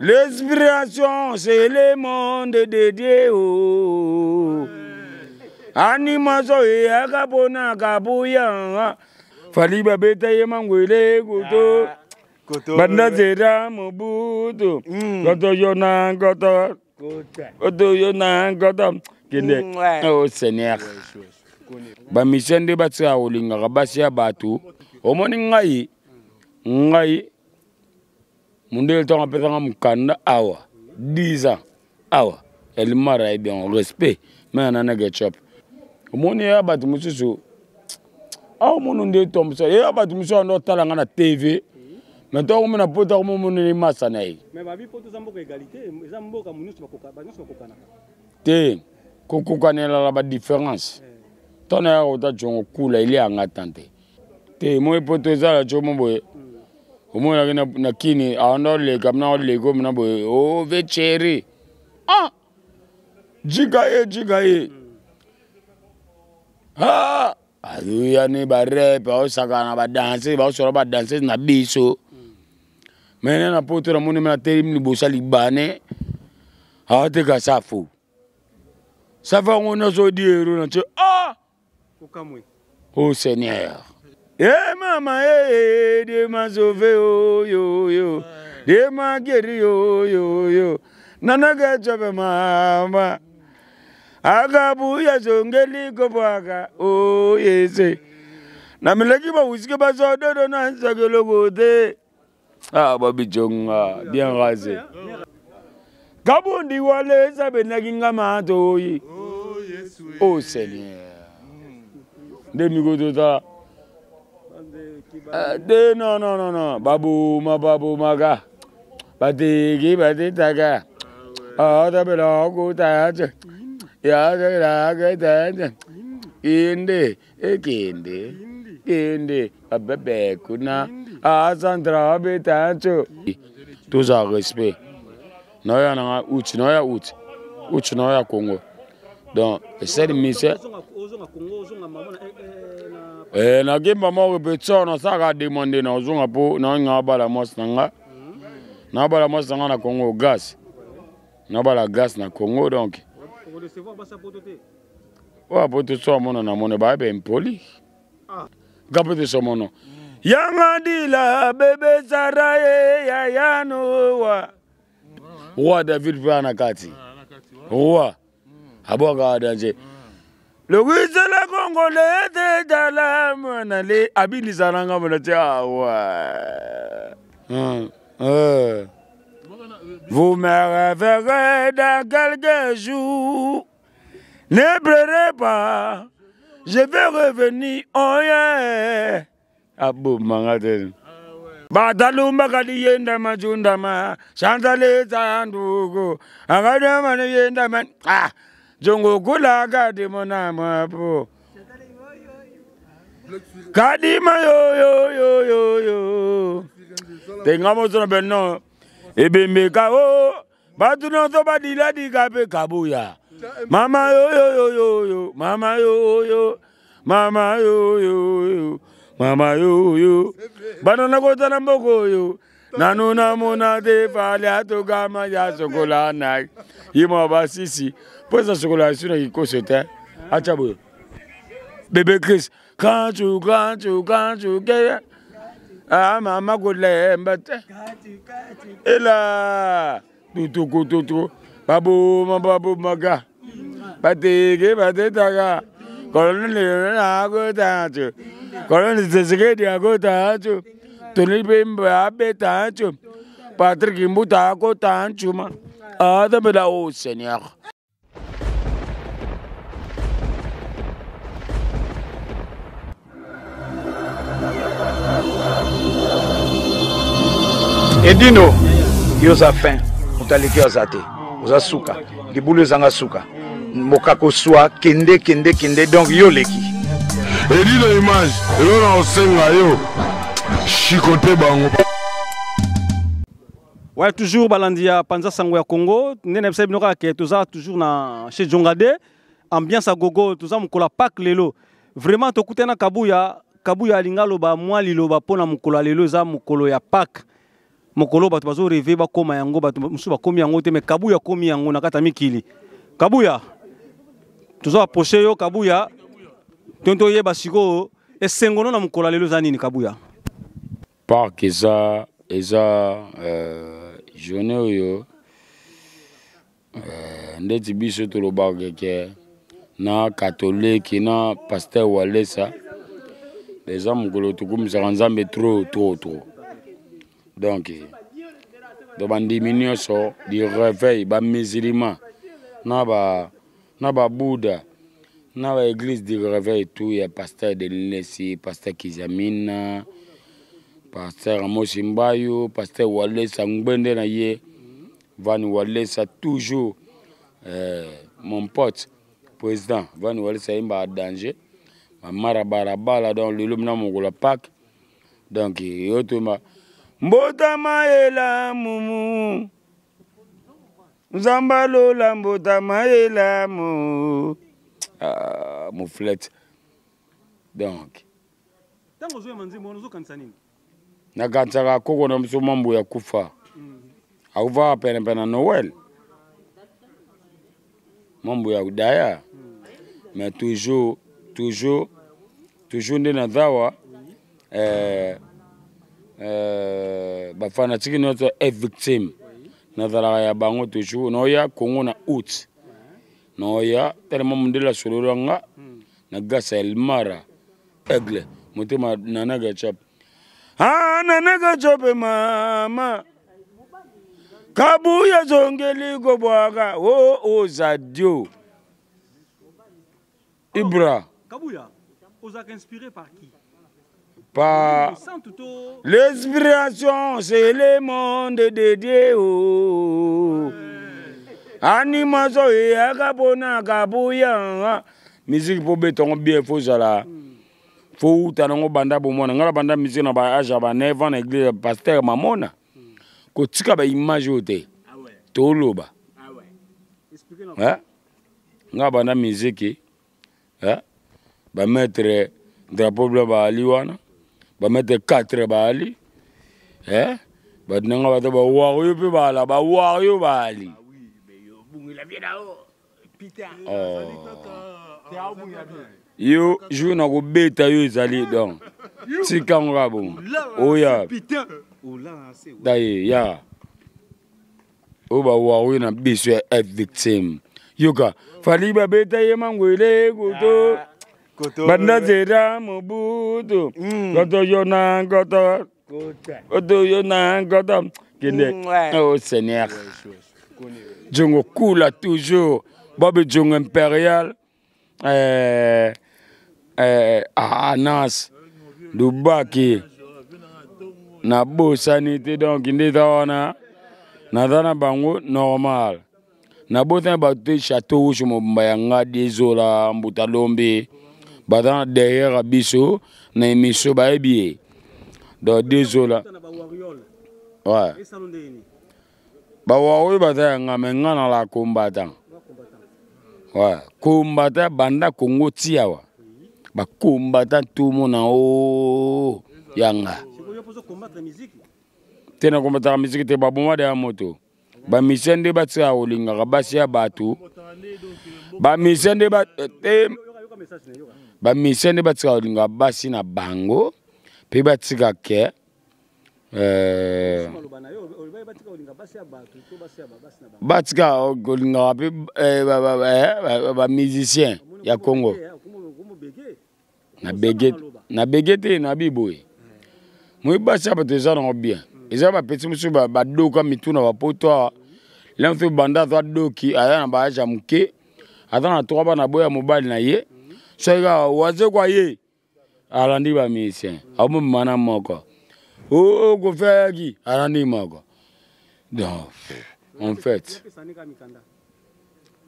L'inspiration, c'est le monde de Dieu. Animation et agabona gabuya. Fali babeta yemangwele goto. Banda zera mobuto. Goto yona goto. Goto yona goto. Kende. Oh Seigneur. Ba mission de batsa olinga rabasi abatu. Omoni ngai. Mundel tonga petanga mukanda awa 10 ans awa elle mara bien respect mais anana getchop omoni ya batu mususu aw munu nde tomso ya batu mususu ando talanga na TV mais to mona pota ko munu ni masana yi mais ba bi poto zamboka égalité zamboka munusu bakoka na te kokokanela la ba différence tona ya ota jongo kula ile anga tante te mo poto zala chomo boye Omo na kini aondo le kamna le go mna boy o vecheri jiga e aluya ni ba rap o sakana ba danser ba soro ba danser na biso mena na poto na moni na terim ni bosali bane te ka safu safa ngona so diero na che okamwe oh Seigneur. Mama, de ma sauvé, yo, de ma guéri, yo, nana gacha mama, agabu ya zongeli kopaga, oh yes, na meleki ba whisky ba sodo na sagelo gote, babi jonga, bien rasé. Gabundi wale sabe na kinga mato yi, oh Seigneur, de mi godota. Non. Babu maga. Batigi batitaga. Tabela go taja. Ya ga Inde, Kende, Abebe kuna. Sandra betancho. Tous en respect. Noya na uchi, noya uchi. Uchi noya Congo. Donc, cette mission. Na gemba mo beto na saka demander na ozunga po na ngabala mosanga na bala mosanga na Congo gas na bala gas na Congo donc on recevoir ba sapotote wa poto so mona na mona ba be impoli gapote so mono yanga dila bebe saraye ya yano wa David Bana kati wa aboga danje le la Congolais de Dalam n'allez habiller Zaranga Vous me reverrez dans quelques jours. Ne pleurez pas, je vais revenir. Oh yeah. Abou mangaten. Batalumba kadi yenda majundama. Chantale zandugo. Agadama yenda man. Jongo kula kadi mona mapo. Kadima yo. Tengamo sona benno. Ebembe kao. Batu no so badila di kape kabuya. Mama yo. Mama yo. Banana kota na mboko yo. Nanu na mona de fale ato gama ya sokola na. Yimo basisi. Pose chocolat sur le cochette. Achabo. Bébé Chris, quand tu maman golé mbate. Et là, tout. Babu maga. Bate taga. Colonel agotacho. Colonel Zezegedi agotacho. Tony Bemba abetacho. Patrick Imbuta agotacho ma. Adabela o Seigneur. Edino, yoza fin, mutaliki ozate, oza suka, libulu zanga suka, mokako swa, kende, donc yo leki. Edino image, yo na osenga yo, chikote bango. Ouais, toujours Balandia, Panza Sangwa Congo, Nene Sebnoka, qui est toujours chez Djongade, ambiance à gogo, tout ça, moukola pak lelo. Vraiment, to kutena Kabuya Lingalo ba moi lilo ba pona mukolo lelo za mukolo ya pak. mokolo bato bazo rêver bakoma yango bato musu bakomi yango te mais Kabuya komi yango na kata mikili. Kabuya tuzo approcher yo Kabuya tonto yeba siko esengono na mokolo lelo za nini Kabuya. Park eza journée oyo ndeti biso tolobaka ke na catholique na pasteur Walesa déjà mokolo tokumisaka Nzambe trop donc bandimi nyonso di réveil ba musulman na ba Bouddha na ba église di réveil tout ya pasteur de Lesi, pasteur Kizamina, pasteur Amos Mbayo, pasteur Walesa Ngbende na ye Van Walesa toujours mon pote président Van Walesa imba danger mara barabala dans le lumna mongola Pâques donc yotoma mbota maela mumu Nzambalo la mbota maela mu mouflette donc Tango zo manzimbo zo kanisa nini na kanisa koko na mso mambo ya kufa akuva pena Noël mambo ya udaya mais toujours ndena dawa bafana tiki notre est victime na dala ya bango toujours noya Congo na août noya tellement mundela sololanga na gasa elmara aigle mutema nanaga chap nanaga chope mama Kabuya zongeli go bwaga zadio Ibra Kabuya vous êtes inspiré par qui? Par l'inspiration, c'est le monde de Dieu. Animation et agabona Kabuya. Musique pour béton bien faut ça faut tanango banda bomona ngala banda musique na ba aja ba neva na église pasteur mamona. Ko tika ba image ote. Toloba. Expliquez-nous. Ngala banda musique ba mettre drapeau blanc ba ali wana ba mettre 4 ba ali ba nanga ba ba wario pe ba la ba wario ba ali bungi la bien là Peter yo joue na ko beta yo ezali donc tika ngabo oya Peter dai ya o ba wario na biso est victime yoka fali ba beta ye mangwele goto Banda zera mobutu goto yona goto yona goto kende oh Seigneur Djongo Kula toujours Bob Djongo impérial Anas Dubaki na bosanité donc ndeta wana na dana bango normal na botin ba te château je mbaya dézola mbutalombe Badana derrière Abisso, na émission baébie. Donc désolé. Ouais. Bah ouais, bata ngamenga na la combattant. Ouais, combattant banda Congo tiawa. Ba combattant tout le monde en yanga. Tena combattant musique te ba bomba de moto. Ba mission de batsa olinga basi ya batu. Ba mission de bat ba mission de batika olinga basi na bango pe batika ke batika olinga pe ba musicien ya Congo na begete na biboy moi basi ba teza na bien eza ba petit musu ba doka mituna ba poto l'enfant banda to doki aya na ba aja muke atana to ba na boya mobile na ye Sega waze kwa ye alandi ba musicien amu mana moko go fagi alandi moko donc en fait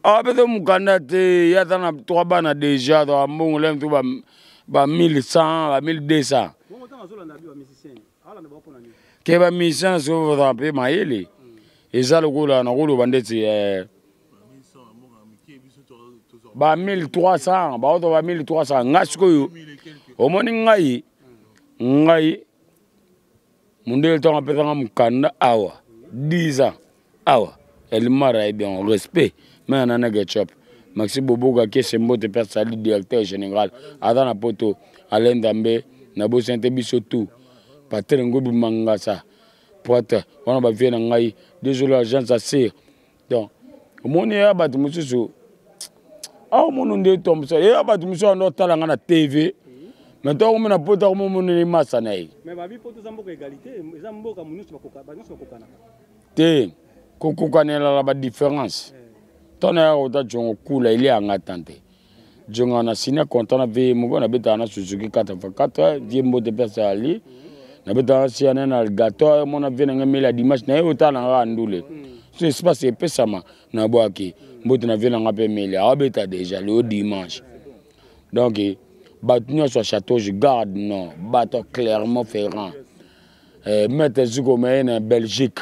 peut-être mukanda te ya tana to bana déjà to mbongo lem to ba 1100 ba 1200 ke ba musicien so va pe maile eza lokola na kolo bandeti ba 1300 ba auto ba 1300 ngasiko yo omoni ngai Monde temps à péter un canne awa 10 ans awa elle m'a bien respect mais on a un chop Maxi Bobo qui est mot personnel directeur général Adam na poto Alain Dambe na bo sente biso tout Patrick Ngobi Mangasa pote on va venir ngai désolé agence assez donc au monde ya batu mususu ah mon ndé tombe ça ya batu mususu on tala na TV maintenant on a poto on mon masana mais babi poto zambo égalité zambo ka munusu bakokana te kokokanela la ba différence tona ota jongo kula ile anga tante jongo na sina content na ve mo na beta na Suzuki 4x4 diembo de persali na beta siana na gato mo na ve na ngamela dimanche na ota na randule ce espace est pesama na boaki mbote na ve na ngape mele a beta déjà le dimanche donc batnyo sur château je garde non bateau clairement ferrand mettre zuko na Belgique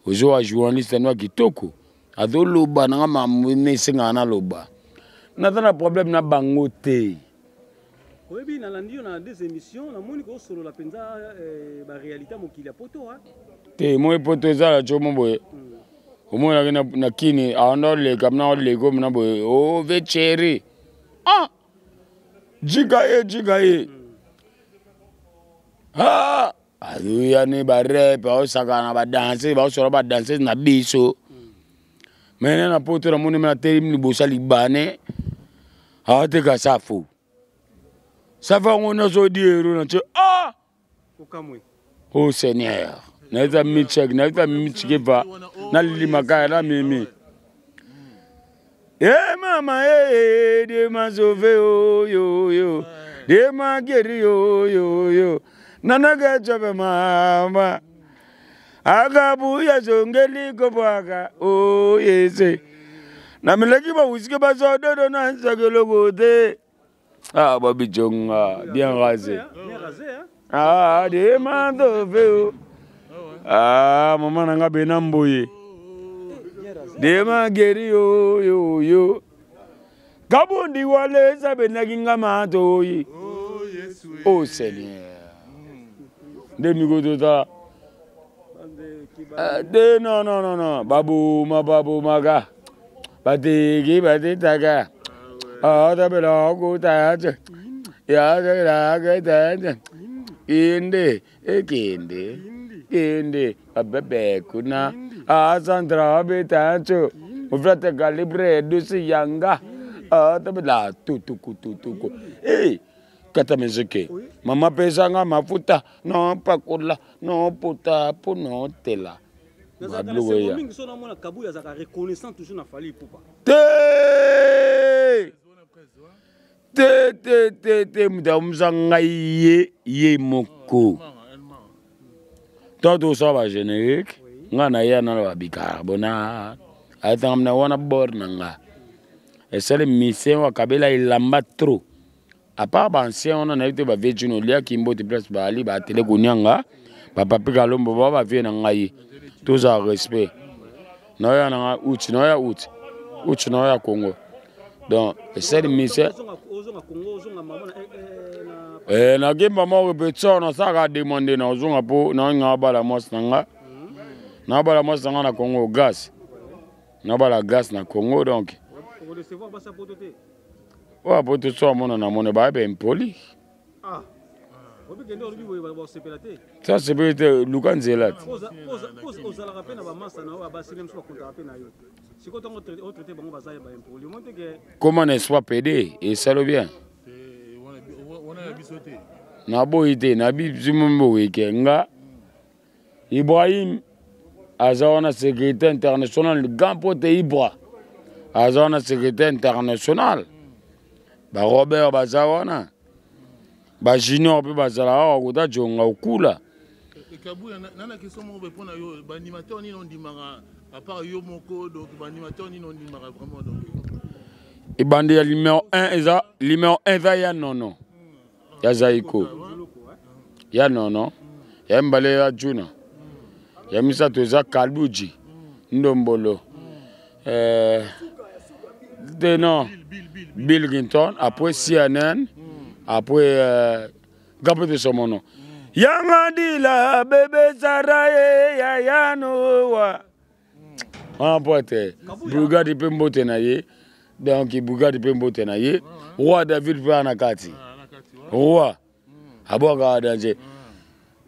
ozo journaliste no kitoko ado loba na mamune singa na loba natana problème na bango te oyebi na landio na des émissions na moni ko solo la penza ba réalité mokili ya poto ha te mo poto za la chomo boye omona na kini aondo le kamna le ko mna boye o vecheri ah jiga e ah aluya ni ba rap o sakana ba danser ba solo ba danser na biso mais na poto na moni na terimi bosali bane ate ka safu safa ngona zo diero na ah okamwe oh Seigneur naita michekeva na lilimaka na mimi mama de mazove yo de mageri yo nanaga chobe mama agabu ya zongeli kopaka oh yese na mileki ba usike ba zodo na nzakelo gote ah babi jonga bien rasé ah de mazove ah mama nanga benamboye de mageri yo gabundi wale sabe naginga matoyi oh Seigneur de migodota de non babu maga batigi batitaga ah tabela go taja ya ga taja inde kende abebe kuna Sandra betancho ufrate calibre dusi yanga tabela tutuku kata mezeke mama pesanga mafuta no pakula no puta po no tela babluya mingi sona mona kabuya za reconnaissant toujours na fali pupa te mudamzanga ye moko todo ça va générique ngana ya na ba bicarbonate atamna wana bornanga esale mission wa kabela ilamba trop à part ancien on a été ba vejino lia kimbo te place ba ali ba tele kunyanga papa pika lombo ba vie na ngai tous à respect no ya na uchi no ya Congo donc esale mission na gemba mo beto na saka demander na ozonga po na nga bala mosanga na bala mosanga na Congo gas na bala gas na Congo donc on recevoir ba sa potote wa poto so mona na mona ba be impoli ah obi kende obi boye ba sepelate ça c'est peut-être lukanzela oza la rapena ba masa na ba silem so konta rapena yo siko tongo traiter bango bazaya ba impoli monte que comment ne soit pédé et ça le bien na boite na bizumumbo wekenga Ibrahim azana secrétaire international Gampote Ibra azana secrétaire international ba Robert bazawana ba Junior pe bazala wa kuta jonga okula Kabuya nana question mo répondre yo ba animateur ni non dimara à part yo moko donc ba animateur ni non dimara vraiment donc e bande ya numéro 1 eza ya nono ya Zaiko ya nono ya mbale ya Juna ya misato za Kaluji Ndombolo non Bill Ginton après CNN après Gabriel Somono Yangadila bébé Saraye Yayanoa. En pote, Bougadi Pembo Tenaye, donc Bougadi Pembo Tenaye, roi David Panakati. Roi, Aboga Danger.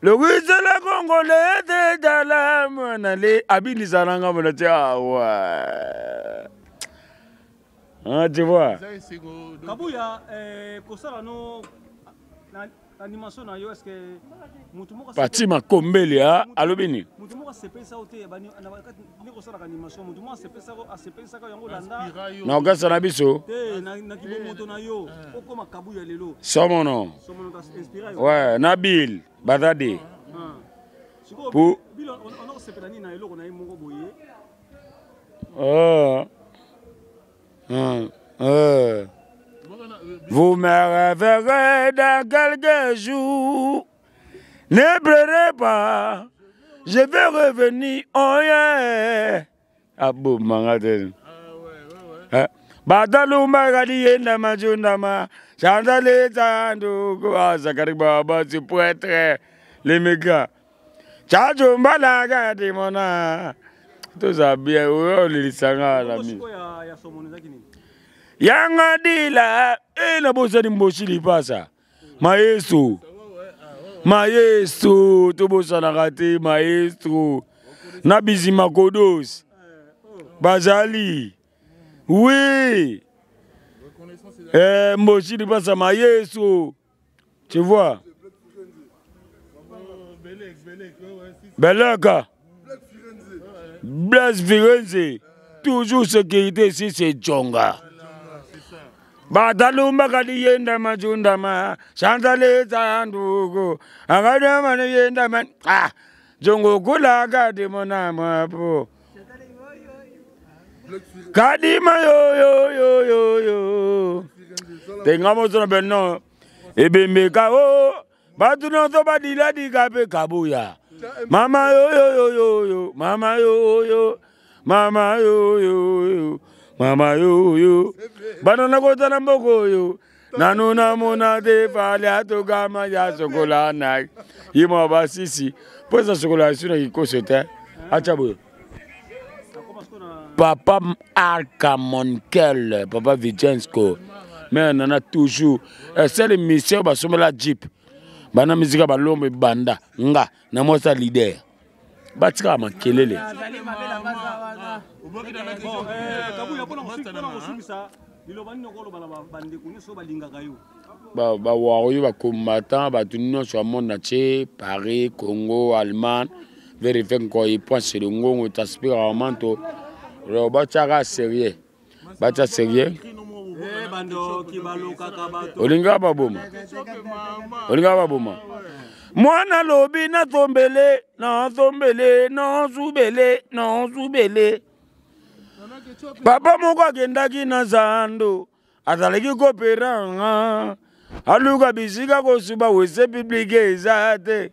Le Wizela Congolais de Dalam, Nale, Abili Saranga Monatia. Ah, tu vois. Kabouya, Kosarano, l'animation, est-ce que. Parti ma combele à Alobini. Non, gars, on a biso. C'est mon nom. Ouais, Nabil, Badade. Pour. Vous me reverrez dans quelques jours. Ne pleurez pas, je vais revenir. Oh yeah. Abou mangaten. Batalu magadi yenda majundama. Chandale tando ko azakari baba tu prêtre les méga. Chajo mbalaga de mona. Tout ça bien o li sanga la mi. Yanga dila e na bosa di mboshi li pasa. Maestro. Maestro, Tobosa Narate, Maestro, Nabizima Kodos, Bazali, oui, Moshi de Bassa Maestro, tu vois, Beleka, Blaise Firenze, toujours sécurité ici c'est Djonga. Batalumba kadi yenda majundama, Chantale Tandugo, Agadama yenda man, Jongo Kula Gadi Monama po. Kadima yo. Tengamos na benno. Ebemeka o, Batuno to badila di kape kabuya. Mama yo. Mama yo. Mama yo. Mama yo, banana kota na mboko yo, nanu na mona de fale ato gama ya sokola na, yimo basisi, posa sokola suna kikosete, achabo. Papa Arca Monkel, Papa Vijensko, mais nana toujours, c'est le mission basome la jeep, bana musique balombe banda, nga, na mosa leader, batika makelele. Combattant, sur monde entier, Paris, Congo, Allemagne, vérifier quoi il pense sur le Congo, t'aspires à un manteau. Le bâtard sérieux, bâtard sérieux. Olinga baboma. Mwana lobi na tombele, non soubele. Papa moko akendaki na zando, azalaki kopera, aluka bisika kosuba wese publike eza te.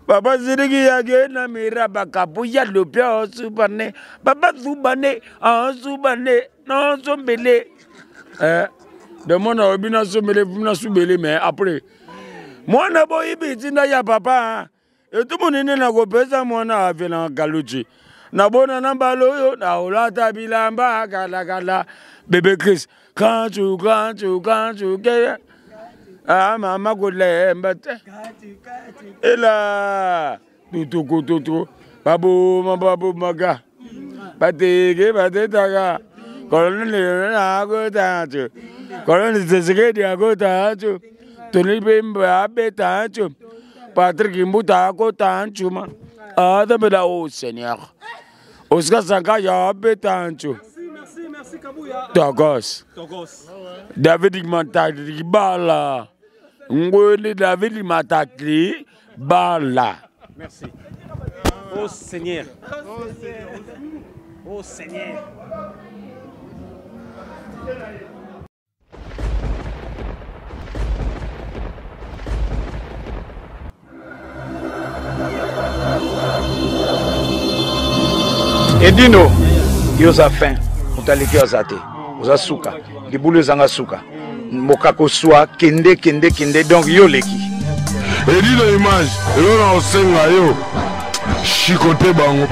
Papa ziriki yake na mira bakapuya lopia osubane, papa subane, non sombele. Demande à Obina soubele, mais après. Moi, na boy bitina ya papa. Et tout le monde n'a pas pesa moi na avela galuchi. Na bona na baloyo na olata bilamba kala bébé Chris. Quand tu ah maman golé mbate. Et là tout. Babu maga. Bate taga. Colonel na go tancho. Colonel Zezeke dia go tancho. Tony Bemba Betancho, Patrick Imbuta Tanchuma, Adabeda, oh Seigneur. Oscar Sankaya Betancho. Merci, Kabouya. Togos. David Matakli Bala. Ngoli David Matakli Bala. Merci. Oh Seigneur. Oh Seigneur. Edino, yoza fin, utaliki ozate, oza suka, libulu zanga suka, mokako soa, kende, donc yo leki. elilo image elona osenga yo chikote bango